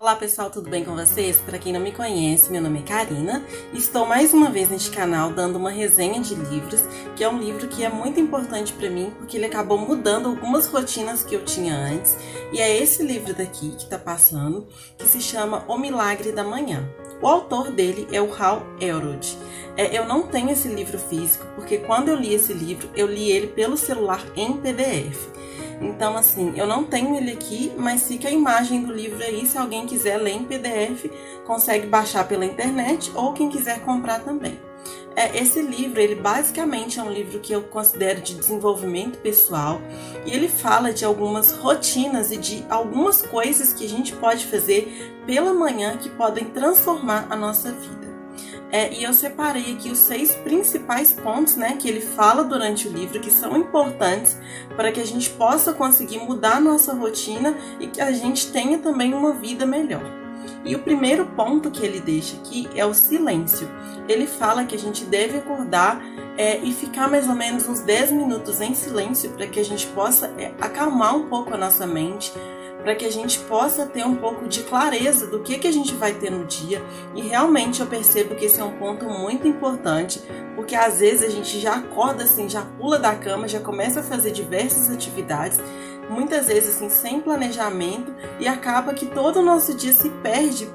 Olá pessoal, tudo bem com vocês? Para quem não me conhece, meu nome é Karina e estou mais uma vez neste canal dando uma resenha de livros, que é um livro que é muito importante para mim porque ele acabou mudando algumas rotinas que eu tinha antes, e é esse livro daqui que está passando, que se chama O Milagre da Manhã. O autor dele é o Hal Elrod. Eu não tenho esse livro físico porque quando eu li esse livro, eu li ele pelo celular em PDF. Então, assim, eu não tenho ele aqui, mas fica a imagem do livro aí. Se alguém quiser ler em PDF, consegue baixar pela internet ou quem quiser comprar também. Esse livro, ele basicamente é um livro que eu considero de desenvolvimento pessoal e ele fala de algumas rotinas e de algumas coisas que a gente pode fazer pela manhã que podem transformar a nossa vida. E eu separei aqui os 6 principais pontos, que ele fala durante o livro, que são importantes para que a gente possa conseguir mudar a nossa rotina e que a gente tenha também uma vida melhor. E o primeiro ponto que ele deixa aqui é o silêncio. Ele fala que a gente deve acordar e ficar mais ou menos uns 10 minutos em silêncio para que a gente possa acalmar um pouco a nossa mente, para que a gente possa ter um pouco de clareza do que a gente vai ter no dia. E realmente eu percebo que esse é um ponto muito importante, porque às vezes a gente já acorda assim, já pula da cama, já começa a fazer diversas atividades, muitas vezes assim sem planejamento, e acaba que todo o nosso dia se perde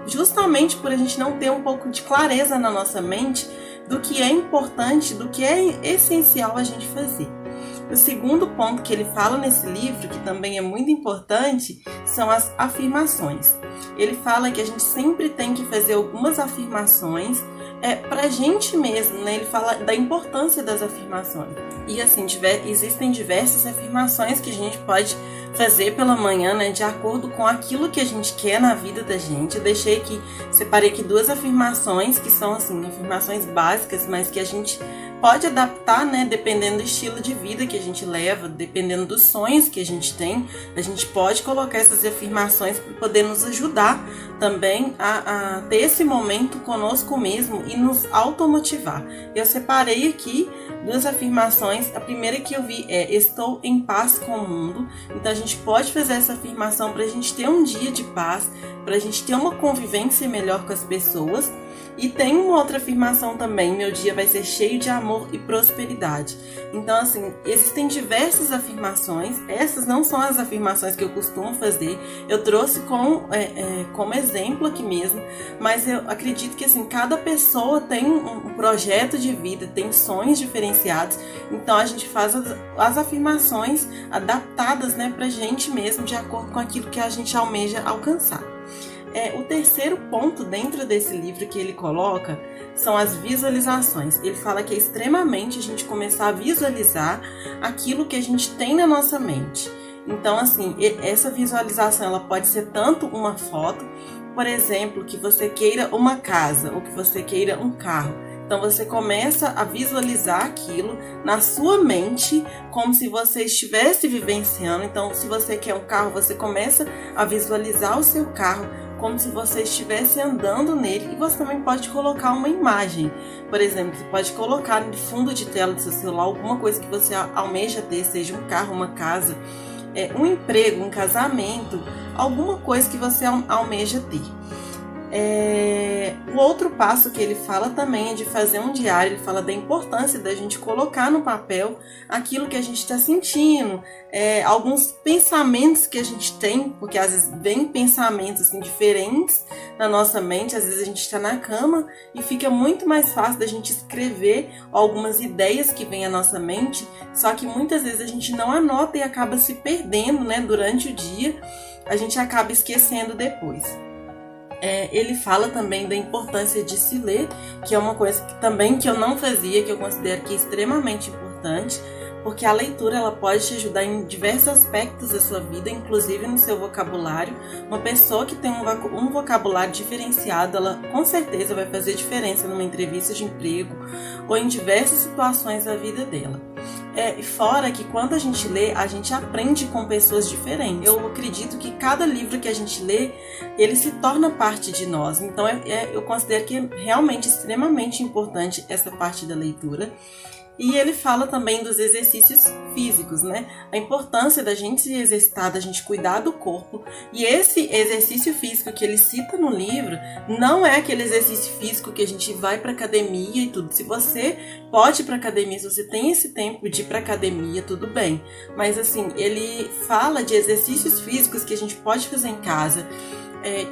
justamente por a gente não ter um pouco de clareza na nossa mente do que é importante, do que é essencial a gente fazer. O segundo ponto que ele fala nesse livro, que também é muito importante, são as afirmações. Ele fala que a gente sempre tem que fazer algumas afirmações pra gente mesmo, Ele fala da importância das afirmações. E assim, existem diversas afirmações que a gente pode fazer pela manhã, de acordo com aquilo que a gente quer na vida da gente. Eu separei aqui 2 afirmações que são assim, afirmações básicas, mas que a gente pode adaptar, dependendo do estilo de vida que a gente leva, dependendo dos sonhos que a gente tem. A gente pode colocar essas afirmações para poder nos ajudar também a ter esse momento conosco mesmo e nos automotivar. Eu separei aqui 2 afirmações. A primeira que eu vi é: estou em paz com o mundo. Então a gente pode fazer essa afirmação para a gente ter um dia de paz, para a gente ter uma convivência melhor com as pessoas. E tem uma outra afirmação também: meu dia vai ser cheio de amor e prosperidade. Então, assim, existem diversas afirmações. Essas não são as afirmações que eu costumo fazer. Eu trouxe como exemplo aqui mesmo. Mas eu acredito que, assim, cada pessoa tem um projeto de vida, tem sonhos diferenciados. Então, a gente faz as afirmações adaptadas, pra gente mesmo, de acordo com aquilo que a gente almeja alcançar. O terceiro ponto dentro desse livro que ele coloca são as visualizações. Ele fala que é extremamente a gente começar a visualizar aquilo que a gente tem na nossa mente. Então, assim, essa visualização ela pode ser tanto uma foto, por exemplo, que você queira uma casa ou que você queira um carro. Então você começa a visualizar aquilo na sua mente como se você estivesse vivenciando. Então, se você quer um carro, você começa a visualizar o seu carro como se você estivesse andando nele. E você também pode colocar uma imagem. Por exemplo, você pode colocar no fundo de tela do seu celular alguma coisa que você almeja ter, seja um carro, uma casa, um emprego, um casamento, alguma coisa que você almeja ter. O outro passo que ele fala também é de fazer um diário. Ele fala da importância da gente colocar no papel aquilo que a gente está sentindo, alguns pensamentos que a gente tem, porque às vezes vem pensamentos assim, diferentes na nossa mente. Às vezes a gente está na cama e fica muito mais fácil da gente escrever algumas ideias que vêm à nossa mente, só que muitas vezes a gente não anota e acaba se perdendo, durante o dia, a gente acaba esquecendo depois. Ele fala também da importância de se ler, que é uma coisa que eu não fazia, que eu considero que é extremamente importante, porque a leitura ela pode te ajudar em diversos aspectos da sua vida, inclusive no seu vocabulário. Uma pessoa que tem um vocabulário diferenciado, ela com certeza vai fazer diferença numa entrevista de emprego ou em diversas situações da vida dela. Fora que quando a gente lê, a gente aprende com pessoas diferentes. Eu acredito que cada livro que a gente lê, ele se torna parte de nós. Então eu considero que é realmente extremamente importante essa parte da leitura. E ele fala também dos exercícios físicos, né? A importância da gente se exercitar, da gente cuidar do corpo. E esse exercício físico que ele cita no livro não é aquele exercício físico que a gente vai para academia e tudo. Se você pode ir para academia, se você tem esse tempo de ir para academia, tudo bem. Mas assim, ele fala de exercícios físicos que a gente pode fazer em casa,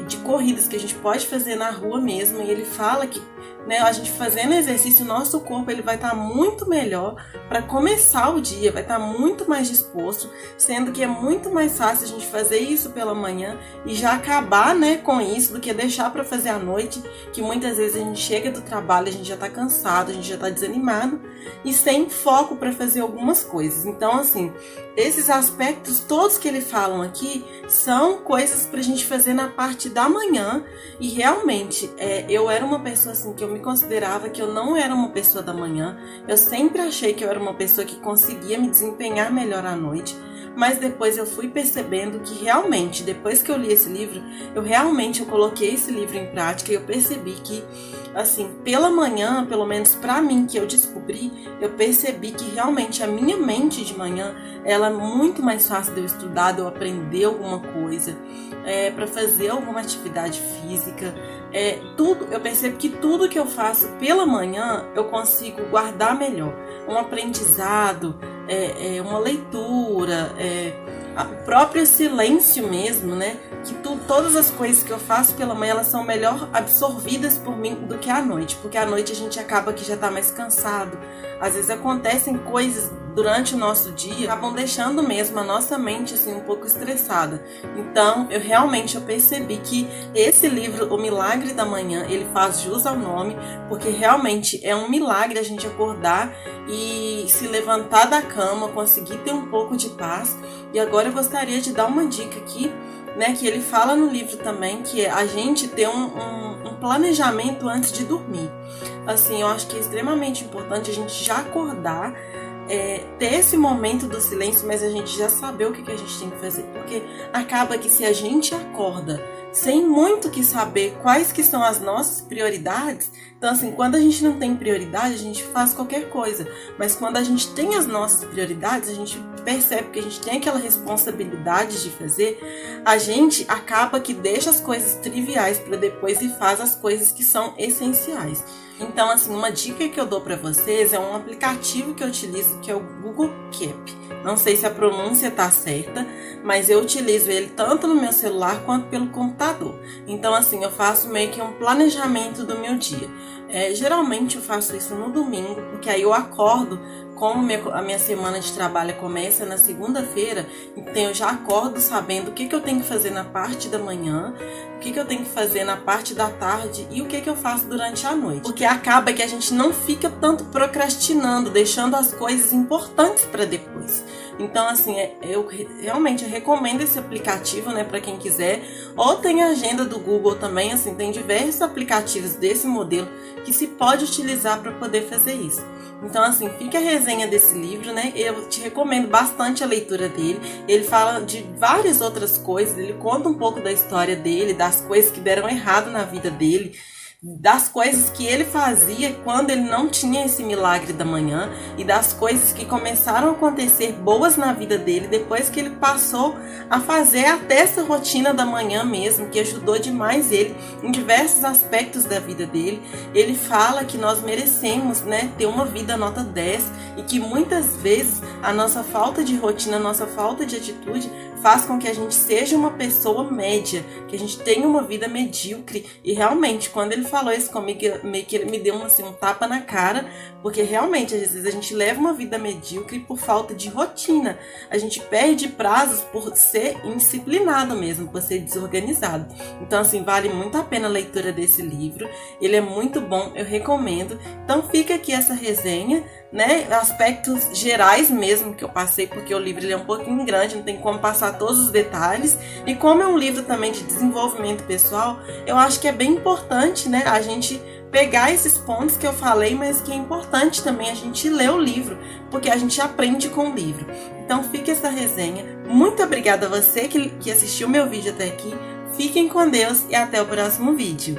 de corridas que a gente pode fazer na rua mesmo. E ele fala que, né, a gente fazendo exercício, o nosso corpo ele vai estar muito melhor para começar o dia, vai estar muito mais disposto, sendo que é muito mais fácil a gente fazer isso pela manhã e já acabar, né, com isso do que deixar para fazer à noite, que muitas vezes a gente chega do trabalho, a gente já está cansado, a gente já está desanimado e sem foco para fazer algumas coisas. Então, assim, esses aspectos todos que ele falam aqui são coisas para a gente fazer na parte da manhã. E realmente, eu era uma pessoa assim que eu me considerava que eu não era uma pessoa da manhã. Eu sempre achei que eu era uma pessoa que conseguia me desempenhar melhor à noite. Mas depois eu fui percebendo que realmente, depois que eu li esse livro, eu coloquei esse livro em prática e eu percebi que, assim, pela manhã, pelo menos pra mim, que eu descobri, eu percebi que realmente a minha mente de manhã, ela é muito mais fácil de eu estudar, de eu aprender alguma coisa, para fazer alguma atividade física. Eu percebo que tudo que eu faço pela manhã, eu consigo guardar melhor. Um aprendizado, uma leitura, o próprio silêncio mesmo, né? Que todas as coisas que eu faço pela manhã, elas são melhor absorvidas por mim do que à noite, porque à noite a gente acaba que já está mais cansado. Às vezes acontecem coisas durante o nosso dia, acabam deixando mesmo a nossa mente assim um pouco estressada. Então, eu percebi que esse livro, O Milagre da Manhã, ele faz jus ao nome, porque realmente é um milagre a gente acordar e se levantar da cama, conseguir ter um pouco de paz. E agora eu gostaria de dar uma dica aqui, né, que ele fala no livro também, que é a gente ter um planejamento antes de dormir. Assim, eu acho que é extremamente importante a gente já acordar, ter esse momento do silêncio, mas a gente já saber o que a gente tem que fazer, porque acaba que se a gente acorda sem muito que saber quais que são as nossas prioridades, então assim, quando a gente não tem prioridade, a gente faz qualquer coisa, mas quando a gente tem as nossas prioridades, a gente percebe que a gente tem aquela responsabilidade de fazer, a gente acaba que deixa as coisas triviais para depois e faz as coisas que são essenciais. Então, assim, uma dica que eu dou para vocês é um aplicativo que eu utilizo, que é o Google Keep. Não sei se a pronúncia tá certa, mas eu utilizo ele tanto no meu celular quanto pelo computador. Então, assim, eu faço meio que um planejamento do meu dia. Geralmente eu faço isso no domingo, porque aí eu acordo, como a minha semana de trabalho começa na segunda-feira, então eu já acordo sabendo o que eu tenho que fazer na parte da manhã, o que eu tenho que fazer na parte da tarde e o que eu faço durante a noite. Porque acaba que a gente não fica tanto procrastinando, deixando as coisas importantes para depois. Então, assim, eu realmente recomendo esse aplicativo, né, para quem quiser. Ou tem a agenda do Google também, assim, tem diversos aplicativos desse modelo que se pode utilizar para poder fazer isso. Então, assim, fica a resenha desse livro, né? Eu te recomendo bastante a leitura dele. Ele fala de várias outras coisas, ele conta um pouco da história dele, das coisas que deram errado na vida dele, das coisas que ele fazia quando ele não tinha esse milagre da manhã e das coisas que começaram a acontecer boas na vida dele depois que ele passou a fazer até essa rotina da manhã mesmo, que ajudou demais ele em diversos aspectos da vida dele. Ele fala que nós merecemos, né, ter uma vida nota 10 e que muitas vezes a nossa falta de rotina, a nossa falta de atitude faz com que a gente seja uma pessoa média, que a gente tenha uma vida medíocre. E realmente, quando ele falou isso comigo, meio que ele me deu assim, um tapa na cara, porque realmente às vezes a gente leva uma vida medíocre por falta de rotina, a gente perde prazos por ser indisciplinado mesmo, por ser desorganizado. Então, assim, vale muito a pena a leitura desse livro, ele é muito bom, eu recomendo. Então fica aqui essa resenha, né, aspectos gerais mesmo que eu passei, porque o livro ele é um pouquinho grande, não tem como passar todos os detalhes, e como é um livro também de desenvolvimento pessoal, eu acho que é bem importante, né, a gente pegar esses pontos que eu falei, mas que é importante também a gente ler o livro, porque a gente aprende com o livro. Então fica essa resenha, muito obrigada a você que assistiu meu vídeo até aqui, fiquem com Deus e até o próximo vídeo.